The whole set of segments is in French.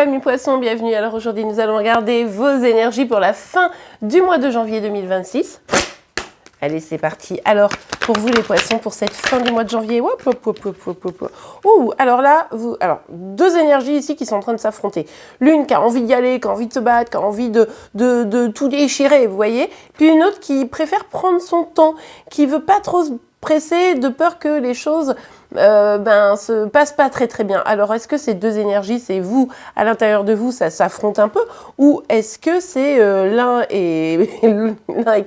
amis poissons, bienvenue. Alors aujourd'hui nous allons regarder vos énergies pour la fin du mois de janvier 2026. Allez, c'est parti. Alors, pour vous les poissons, pour cette fin du mois de janvier, hop, hop, hop, hop, hop, hop. Ouh, alors là, deux énergies ici qui sont en train de s'affronter. L'une qui a envie d'y aller, qui a envie de se battre, qui a envie de tout déchirer, vous voyez. Puis une autre qui préfère prendre son temps, qui veut pas trop se presser, de peur que les choses se passent pas très très bien. Alors, est-ce que ces deux énergies, c'est vous, à l'intérieur de vous, ça s'affronte un peu, ou est-ce que c'est l'un est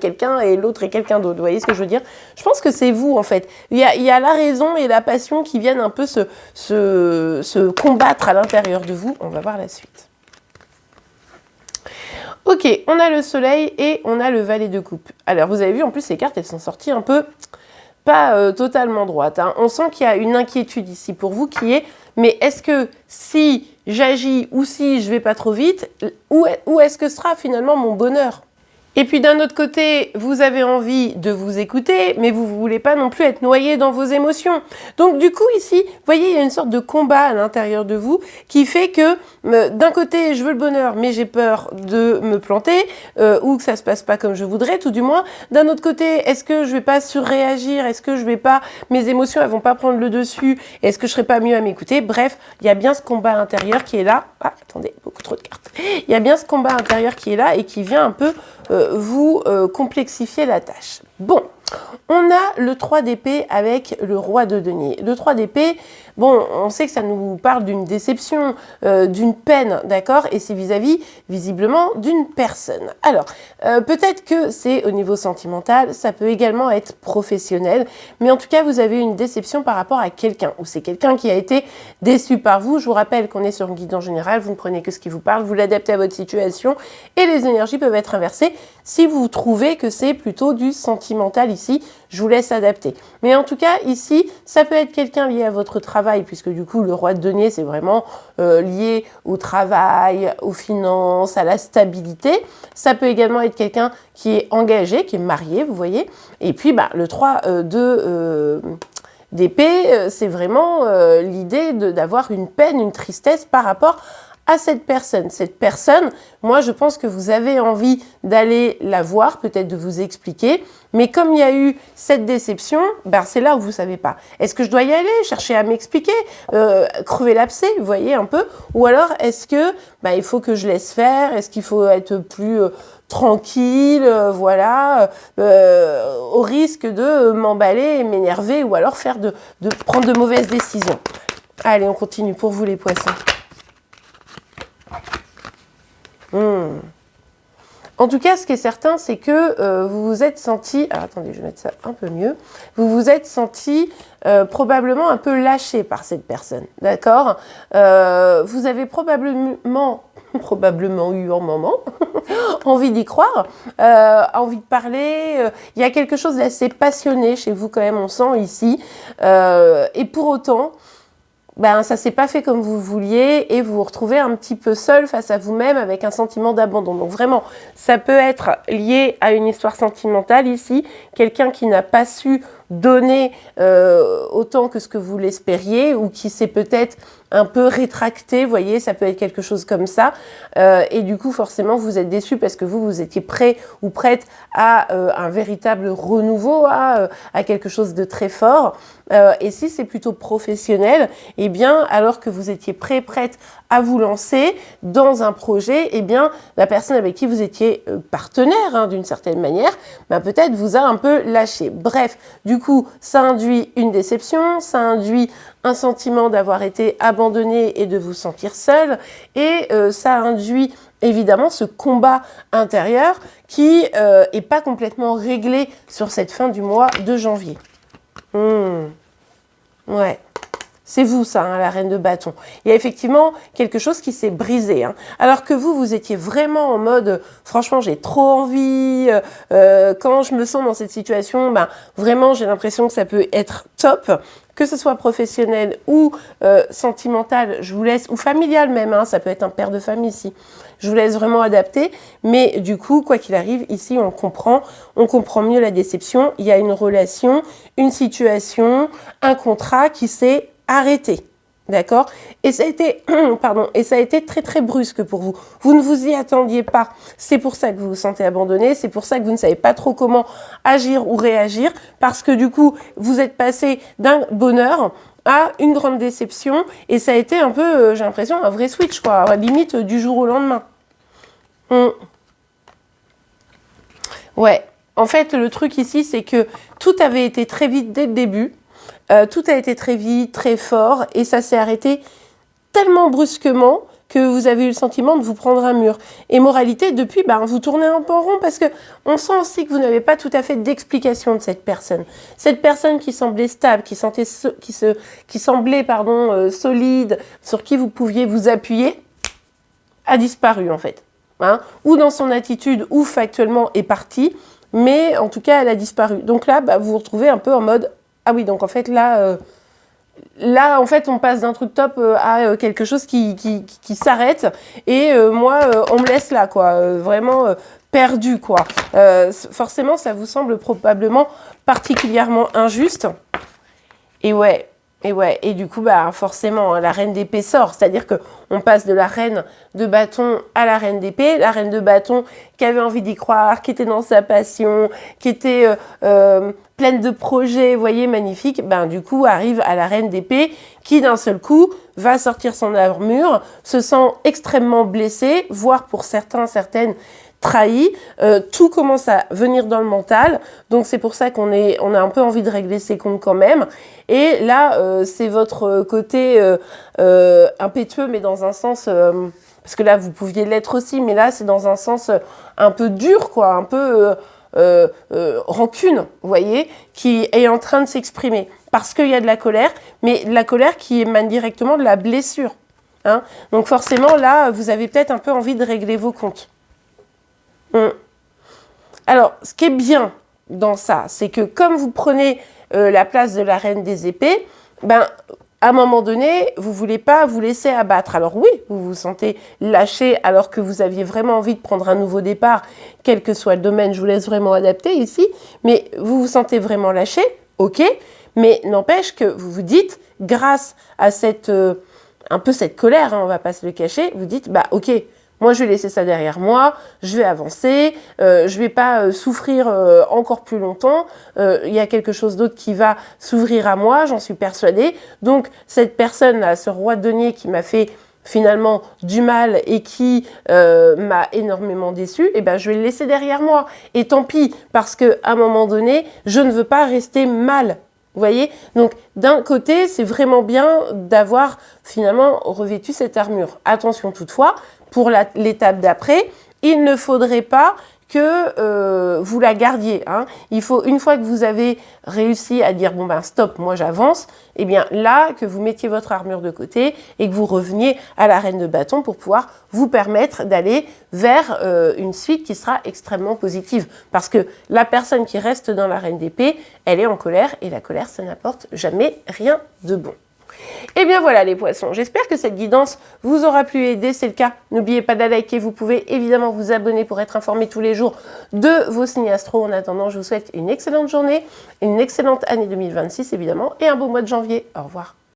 quelqu'un et l'autre est quelqu'un d'autre? Vous voyez ce que je veux dire? Je pense que c'est vous, en fait. Il y a la raison et la passion qui viennent un peu se combattre à l'intérieur de vous. On va voir la suite. Ok, on a le soleil et on a le valet de coupe. Alors, vous avez vu, en plus, ces cartes, elles sont sorties un peu pas totalement droite. Hein. On sent qu'il y a une inquiétude ici pour vous qui est, mais est-ce que si j'agis ou si je vais pas trop vite, où est-ce que sera finalement mon bonheur? Et puis d'un autre côté, vous avez envie de vous écouter, mais vous ne voulez pas non plus être noyé dans vos émotions. Donc du coup ici, vous voyez, il y a une sorte de combat à l'intérieur de vous qui fait que d'un côté, je veux le bonheur, mais j'ai peur de me planter ou que ça se passe pas comme je voudrais, tout du moins. D'un autre côté, est-ce que je vais pas surréagir? Est-ce que je vais pas, mes émotions, elles vont pas prendre le dessus? Est-ce que je serai pas mieux à m'écouter? Bref, il y a bien ce combat intérieur qui est là. Ah, attendez, beaucoup trop de cartes. Il y a bien ce combat intérieur qui est là et qui vient un peu vous complexifier la tâche. Bon, on a le 3 d'épée avec le roi de denier. Le 3 d'épée, bon, on sait que ça nous parle d'une déception, d'une peine, d'accord? Et c'est vis-à-vis, visiblement, d'une personne. Alors, peut-être que c'est au niveau sentimental, ça peut également être professionnel, mais en tout cas, vous avez une déception par rapport à quelqu'un, ou c'est quelqu'un qui a été déçu par vous. Je vous rappelle qu'on est sur une guidance générale, vous ne prenez que ce qui vous parle, vous l'adaptez à votre situation, et les énergies peuvent être inversées si vous trouvez que c'est plutôt du sentimental ici, je vous laisse adapter. Mais en tout cas, ici, ça peut être quelqu'un lié à votre travail, puisque du coup, le roi de denier, c'est vraiment lié au travail, aux finances, à la stabilité. Ça peut également être quelqu'un qui est engagé, qui est marié, vous voyez. Et puis, le 3 d'épée, c'est vraiment l'idée d'avoir une peine, une tristesse par rapport à cette personne. Cette personne, moi je pense que vous avez envie d'aller la voir, peut-être de vous expliquer, mais comme il y a eu cette déception, c'est là où vous ne savez pas. Est-ce que je dois y aller, chercher à m'expliquer, crever l'abcès, vous voyez un peu? Ou alors est-ce que il faut que je laisse faire? Est-ce qu'il faut être plus tranquille, voilà, au risque de m'emballer et m'énerver, ou alors de prendre de mauvaises décisions? Allez, on continue pour vous les poissons. En tout cas, ce qui est certain, c'est que vous vous êtes senti... Alors, attendez, je vais mettre ça un peu mieux. Vous vous êtes senti probablement un peu lâché par cette personne, d'accord? Vous avez probablement eu un moment envie d'y croire, envie de parler. Il y a quelque chose d'assez passionné chez vous quand même, on sent ici. Et pour autant... ça s'est pas fait comme vous vouliez et vous vous retrouvez un petit peu seul face à vous-même avec un sentiment d'abandon. Donc vraiment, ça peut être lié à une histoire sentimentale ici, quelqu'un qui n'a pas su donner autant que ce que vous l'espériez ou qui s'est peut-être un peu rétracté, vous voyez, ça peut être quelque chose comme ça. Et du coup, forcément, vous êtes déçu parce que vous étiez prêt ou prête à un véritable renouveau, à quelque chose de très fort. Et si c'est plutôt professionnel, eh bien, alors que vous étiez prête à vous lancer dans un projet, eh bien, la personne avec qui vous étiez partenaire, d'une certaine manière, peut-être vous a un peu lâché. Bref, du coup, ça induit une déception, ça induit un sentiment d'avoir été abandonné et de vous sentir seul, et ça induit évidemment ce combat intérieur qui est pas complètement réglé sur cette fin du mois de janvier. Ouais. C'est vous, ça, la reine de bâton. Il y a effectivement quelque chose qui s'est brisé. Alors que vous étiez vraiment en mode, franchement, j'ai trop envie. Quand je me sens dans cette situation, vraiment, j'ai l'impression que ça peut être top. Que ce soit professionnel ou sentimental, je vous laisse, ou familial même, ça peut être un père de famille ici. Je vous laisse vraiment adapter. Mais du coup, quoi qu'il arrive, ici, on comprend mieux la déception. Il y a une relation, une situation, un contrat qui s'est arrêté. D'accord? Et ça a été, pardon, et ça a été très très brusque pour vous. Vous ne vous y attendiez pas. C'est pour ça que vous vous sentez abandonné. C'est pour ça que vous ne savez pas trop comment agir ou réagir. Parce que du coup, vous êtes passé d'un bonheur à une grande déception. Et ça a été un peu, j'ai l'impression, un vrai switch, quoi. À la limite du jour au lendemain. Ouais. En fait, le truc ici, c'est que tout avait été très vite dès le début. Tout a été très vite, très fort, et ça s'est arrêté tellement brusquement que vous avez eu le sentiment de vous prendre un mur. Et moralité, depuis, vous tournez un peu en rond parce que on sent aussi que vous n'avez pas tout à fait d'explication de cette personne. Cette personne qui semblait stable, qui semblait solide, sur qui vous pouviez vous appuyer, a disparu en fait. Hein, ou dans son attitude, ou factuellement est partie, mais en tout cas, elle a disparu. Donc là, vous vous retrouvez un peu en mode « Ah oui, donc en fait, là, en fait, on passe d'un truc top à quelque chose qui s'arrête. Et moi, on me laisse là, quoi. Vraiment perdu, quoi. Forcément, ça vous semble probablement particulièrement injuste. Et ouais. Et du coup, forcément, la reine d'épée sort. C'est-à-dire qu'on passe de la reine de bâton à la reine d'épée. La reine de bâton qui avait envie d'y croire, qui était dans sa passion, qui était pleine de projets, vous voyez, magnifique. Du coup, arrive à la reine d'épée qui, d'un seul coup, va sortir son armure, se sent extrêmement blessée, voire pour certaines, trahi, tout commence à venir dans le mental, donc c'est pour ça qu'on a un peu envie de régler ses comptes quand même, et là c'est votre côté impétueux, mais dans un sens, parce que là vous pouviez l'être aussi, mais là c'est dans un sens un peu dur, quoi, un peu rancune, vous voyez, qui est en train de s'exprimer, parce qu'il y a de la colère, mais de la colère qui émane directement de la blessure, hein. Donc forcément là vous avez peut-être un peu envie de régler vos comptes. Alors, ce qui est bien dans ça, c'est que comme vous prenez la place de la reine des épées, à un moment donné, vous ne voulez pas vous laisser abattre. Alors oui, vous vous sentez lâché alors que vous aviez vraiment envie de prendre un nouveau départ, quel que soit le domaine, je vous laisse vraiment adapter ici, mais vous vous sentez vraiment lâché, ok, mais n'empêche que vous vous dites, grâce à un peu cette colère, hein, on ne va pas se le cacher, vous dites, ok, moi, je vais laisser ça derrière moi, je vais avancer, je ne vais pas souffrir encore plus longtemps. Il y a quelque chose d'autre qui va s'ouvrir à moi, j'en suis persuadée. Donc, cette personne-là, ce roi de denier qui m'a fait finalement du mal et qui m'a énormément déçue, je vais le laisser derrière moi. Et tant pis, parce qu'à un moment donné, je ne veux pas rester mal. Vous voyez? Donc, d'un côté, c'est vraiment bien d'avoir finalement revêtu cette armure. Attention toutefois, pour l'étape d'après, il ne faudrait pas que vous la gardiez. Hein. Il faut, une fois que vous avez réussi à dire, stop, moi j'avance, et bien là, que vous mettiez votre armure de côté et que vous reveniez à la reine de bâton pour pouvoir vous permettre d'aller vers une suite qui sera extrêmement positive. Parce que la personne qui reste dans la reine d'épée, elle est en colère, et la colère, ça n'apporte jamais rien de bon. Et bien voilà les poissons, j'espère que cette guidance vous aura plu et aidé, c'est le cas. N'oubliez pas de la liker, vous pouvez évidemment vous abonner pour être informé tous les jours de vos signes astro. En attendant, je vous souhaite une excellente journée, une excellente année 2026 évidemment, et un beau mois de janvier. Au revoir.